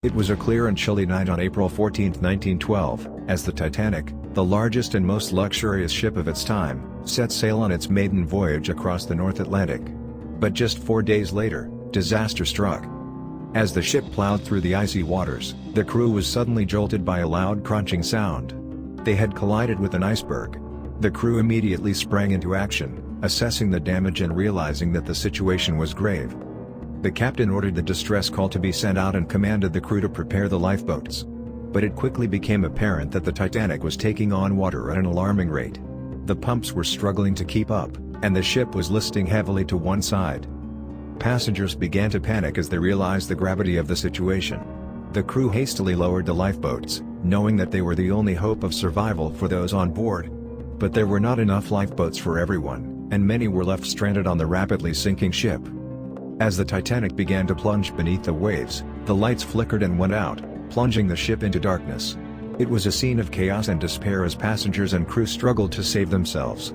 It was a clear and chilly night on April 14, 1912, as the Titanic, the largest and most luxurious ship of its time, set sail on its maiden voyage across the North Atlantic. But just 4 days later, disaster struck. As the ship plowed through the icy waters, the crew was suddenly jolted by a loud crunching sound. They had collided with an iceberg. The crew immediately sprang into action, assessing the damage and realizing that the situation was grave. The captain ordered the distress call to be sent out and commanded the crew to prepare the lifeboats. But it quickly became apparent that the Titanic was taking on water at an alarming rate. The pumps were struggling to keep up, and the ship was listing heavily to one side. Passengers began to panic as they realized the gravity of the situation. The crew hastily lowered the lifeboats, knowing that they were the only hope of survival for those on board. But there were not enough lifeboats for everyone, and many were left stranded on the rapidly sinking ship. As the Titanic began to plunge beneath the waves, the lights flickered and went out, plunging the ship into darkness. It was a scene of chaos and despair as passengers and crew struggled to save themselves.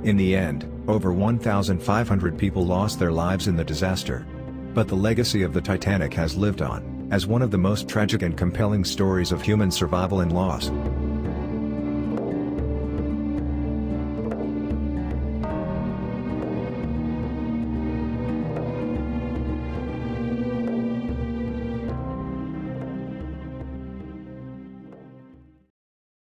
In the end, over 1,500 people lost their lives in the disaster. But the legacy of the Titanic has lived on, as one of the most tragic and compelling stories of human survival and loss.